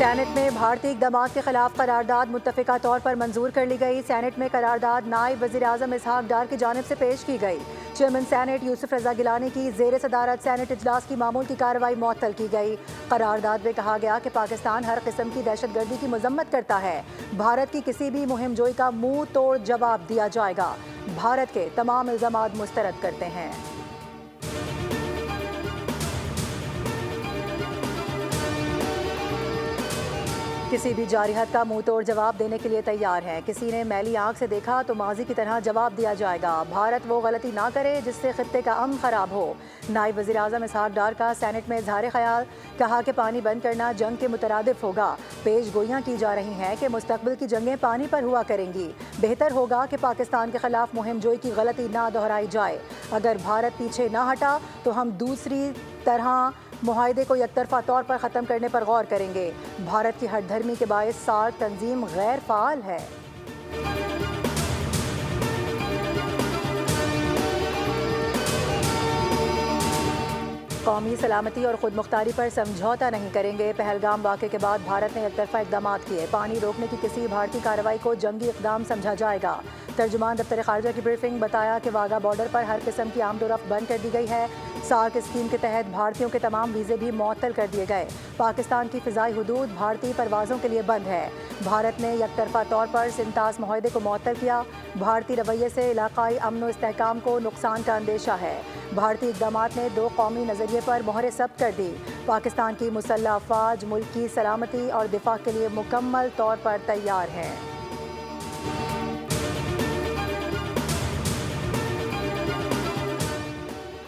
Saint میں بھارتی اقدامات کے خلاف قرارداد متفقہ طور پر منظور کر لی گئی۔ سینٹ میں قرارداد نائب وزیر اعظم اسحاق ڈار کی جانب سے پیش کی گئی۔ چیئرمین سینٹ یوسف رضا گیلانی کی زیر صدارت سینٹ اجلاس کی معمول کی کارروائی معطل کی گئی۔ قرارداد میں کہا گیا کہ پاکستان ہر قسم کی دہشت گردی کی مذمت کرتا ہے۔ بھارت کی کسی بھی مہم جوئی کا منہ توڑ جواب دیا جائے گا۔ بھارت کے تمام الزامات مسترد کرتے ہیں۔ کسی بھی جارحیت کا منہ توڑ جواب دینے کے لیے تیار ہے۔ کسی نے میلی آنکھ سے دیکھا تو ماضی کی طرح جواب دیا جائے گا۔ بھارت وہ غلطی نہ کرے جس سے خطے کا امن خراب ہو۔ نائب وزیر اعظم اسحاق ڈار کا سینٹ میں اظہار خیال، کہا کہ پانی بند کرنا جنگ کے مترادف ہوگا۔ پیش گوئیاں کی جا رہی ہیں کہ مستقبل کی جنگیں پانی پر ہوا کریں گی۔ بہتر ہوگا کہ پاکستان کے خلاف مہم جوئی کی غلطی نہ دہرائی جائے۔ اگر بھارت پیچھے نہ ہٹا تو ہم دوسری طرح معاہدے کو یک طرفہ طور پر ختم کرنے پر غور کریں گے۔ بھارت کی ہٹ دھرمی کے باعث سارک تنظیم غیر فعال ہے۔ قومی سلامتی اور خود مختاری پر سمجھوتہ نہیں کریں گے۔ پہلگام واقعے کے بعد بھارت نے یک طرفہ اقدامات کیے۔ پانی روکنے کی کسی بھارتی کارروائی کو جنگی اقدام سمجھا جائے گا۔ ترجمان دفتر خارجہ کی بریفنگ، بتایا کہ واگا بارڈر پر ہر قسم کی آمد و رفت بند کر دی گئی ہے۔ سارک اسکیم کے تحت بھارتیوں کے تمام ویزے بھی معطل کر دیے گئے۔ پاکستان کی فضائی حدود بھارتی پروازوں کے لیے بند ہے۔ بھارت نے یک طرفہ طور پر سنتاس معاہدے کو معطل کیا۔ بھارتی رویے سے علاقائی امن و استحکام کو نقصان کا اندیشہ ہے۔ بھارتی اقدامات نے دو قومی نظریے پر مہر ثبت کر دی۔ پاکستان کی مسلح افواج ملک کی سلامتی اور دفاع کے لیے مکمل طور پر تیار ہیں۔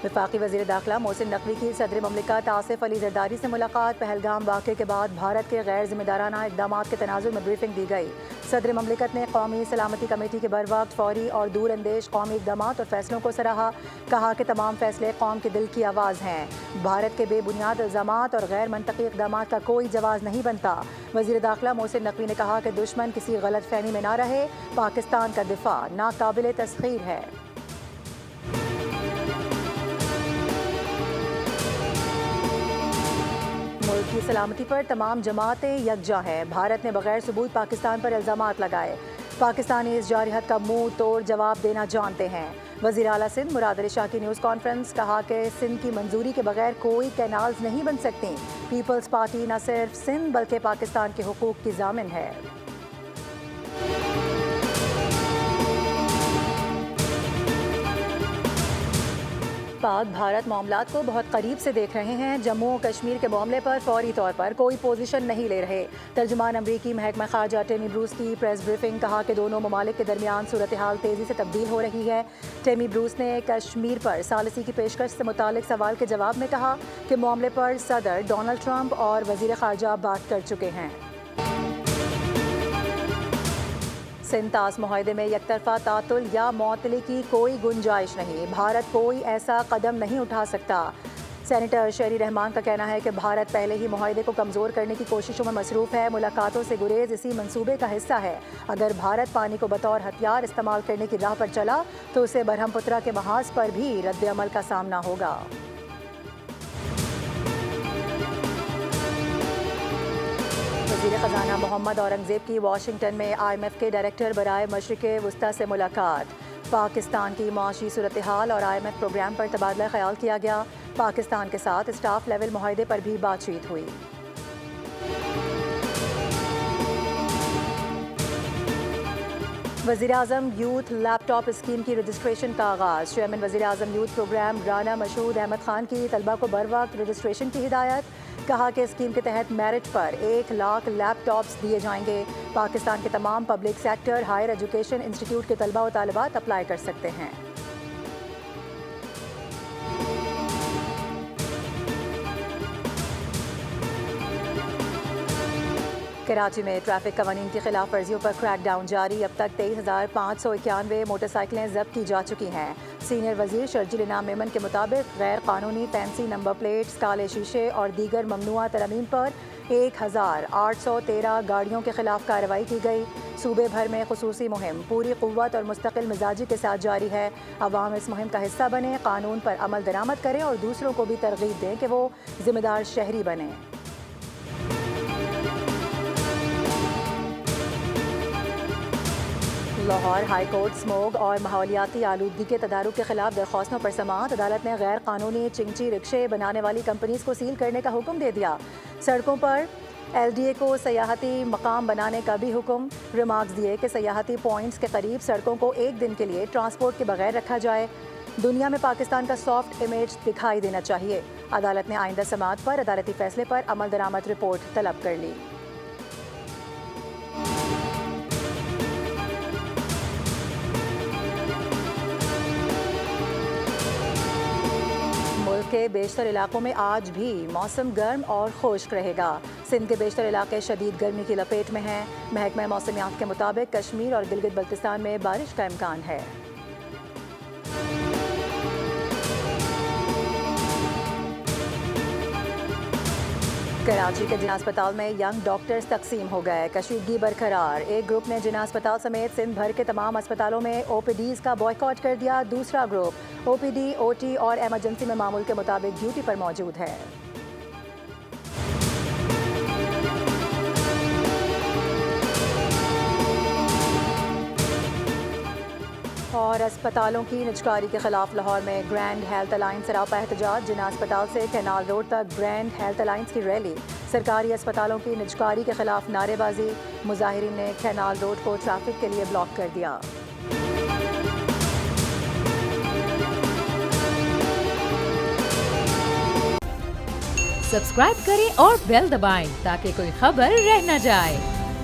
وفاقی وزیر داخلہ محسن نقوی کی صدر مملکت آصف علی زرداری سے ملاقات۔ پہلگام واقعے کے بعد بھارت کے غیر ذمہ دارانہ اقدامات کے تناظر میں بریفنگ دی گئی۔ صدر مملکت نے قومی سلامتی کمیٹی کے بروقت، فوری اور دور اندیش قومی اقدامات اور فیصلوں کو سراہا۔ کہا کہ تمام فیصلے قوم کے دل کی آواز ہیں۔ بھارت کے بے بنیاد الزامات اور غیر منطقی اقدامات کا کوئی جواز نہیں بنتا۔ وزیر داخلہ محسن نقوی نے کہا کہ دشمن کسی غلط فہمی میں نہ رہے۔ پاکستان کا دفاع ناقابل تسخیر ہے۔ ملک کی سلامتی پر تمام جماعتیں یکجا ہیں۔ بھارت نے بغیر ثبوت پاکستان پر الزامات لگائے۔ پاکستانی اس جارحیت کا منہ توڑ جواب دینا جانتے ہیں۔ وزیر اعلیٰ سندھ مراد علی شاہ کی نیوز کانفرنس، کہا کہ سندھ کی منظوری کے بغیر کوئی کینالز نہیں بن سکتی۔ پیپلز پارٹی نہ صرف سندھ بلکہ پاکستان کے حقوق کی ضامن ہے۔ پاک بھارت معاملات کو بہت قریب سے دیکھ رہے ہیں۔ جموں و کشمیر کے معاملے پر فوری طور پر کوئی پوزیشن نہیں لے رہے۔ ترجمان امریکی محکمہ خارجہ ٹیمی بروس کی پریس بریفنگ، کہا کہ دونوں ممالک کے درمیان صورتحال تیزی سے تبدیل ہو رہی ہے۔ ٹیمی بروس نے کشمیر پر ثالثی کی پیشکش سے متعلق سوال کے جواب میں کہا کہ معاملے پر صدر ڈونلڈ ٹرمپ اور وزیر خارجہ بات کر چکے ہیں۔ سنتاس معاہدے میں یک طرفہ تعطل یا معطلی کی کوئی گنجائش نہیں۔ بھارت کوئی ایسا قدم نہیں اٹھا سکتا۔ سینیٹر شیری رحمان کا کہنا ہے کہ بھارت پہلے ہی معاہدے کو کمزور کرنے کی کوششوں میں مصروف ہے۔ ملاقاتوں سے گریز اسی منصوبے کا حصہ ہے۔ اگر بھارت پانی کو بطور ہتھیار استعمال کرنے کی راہ پر چلا تو اسے برہم پترا کے محاذ پر بھی رد عمل کا سامنا ہوگا۔ وزیر خزانہ محمد اورنگزیب کی واشنگٹن میں IMF کے ڈائریکٹر برائے مشرق وسطی سے ملاقات۔ پاکستان کی معاشی صورتحال اور IMF پروگرام پر تبادلہ خیال کیا گیا۔ پاکستان کے ساتھ اسٹاف لیول معاہدے پر بھی بات چیت ہوئی۔ وزیراعظم یوتھ لیپ ٹاپ اسکیم کی رجسٹریشن کا آغاز۔ چیئرمین وزیراعظم یوتھ پروگرام رانا مشہود احمد خان کی طلبہ کو بروقت رجسٹریشن کی ہدایت۔ کہا کہ اسکیم کے تحت میرٹ پر 1,00,000 لیپ ٹاپس دیے جائیں گے۔ پاکستان کے تمام public sector higher education institute کے طلبہ و طالبات اپلائی کر سکتے ہیں۔ کراچی میں ٹریفک قوانین کی خلاف ورزیوں پر کریک ڈاؤن جاری۔ اب تک 23,591 موٹر سائیکلیں ضبط کی جا چکی ہیں۔ سینئر وزیر شرجیل انعام میمن کے مطابق غیر قانونی فینسی نمبر پلیٹس، کالے شیشے اور دیگر ممنوعہ ترامیم پر 1,813 گاڑیوں کے خلاف کارروائی کی گئی۔ صوبے بھر میں خصوصی مہم پوری قوت اور مستقل مزاجی کے ساتھ جاری ہے۔ عوام اس مہم کا حصہ بنیں، قانون پر عمل درآمد کریں اور دوسروں کو بھی ترغیب دیں کہ وہ ذمہ دار شہری بنیں۔ لاہور ہائی کورٹ اسموگ اور ماحولیاتی آلودگی کے تدارک کے خلاف درخواستوں پر سماعت. عدالت نے غیر قانونی چنگچی رکشے بنانے والی کمپنیز کو سیل کرنے کا حکم دے دیا. سڑکوں پر LDA کو سیاحتی مقام بنانے کا بھی حکم. ریمارکس دیے کہ سیاحتی پوائنٹس کے قریب سڑکوں کو ایک دن کے لیے ٹرانسپورٹ کے بغیر رکھا جائے. دنیا میں پاکستان کا سافٹ امیج دکھائی دینا چاہیے. عدالت نے آئندہ سماعت پر عدالتی فیصلے پر عمل درآمد رپورٹ طلب کر لی. ملک کے بیشتر علاقوں میں آج بھی موسم گرم اور خشک رہے گا. سندھ کے بیشتر علاقے شدید گرمی کی لپیٹ میں ہیں. محکمہ موسمیات کے مطابق کشمیر اور گلگت بلتستان میں بارش کا امکان ہے. کراچی کے جناح اسپتال میں ینگ ڈاکٹرز تقسیم ہو گئے. کشیدگی برقرار. ایک گروپ نے جناح اسپتال سمیت سندھ بھر کے تمام اسپتالوں میں OPDs کا بائیکاٹ کر دیا. دوسرا گروپ OPD, OT اور ایمرجنسی میں معمول کے مطابق ڈیوٹی پر موجود ہے. اور اسپتالوں کی نجکاری کے خلاف لاہور میں گرینڈ ہیلتھ الائنس سراپا احتجاج. جناح اسپتال سے کینال روڈ تک گرینڈ ہیلتھ الائنس کی ریلی. سرکاری اسپتالوں کی نجکاری کے خلاف نعرے بازی. مظاہرین نے کینال روڈ کو ٹریفک کے لیے بلاک کر دیا. سبسکرائب کریں اور بیل دبائیں تاکہ کوئی خبر رہ نہ جائے.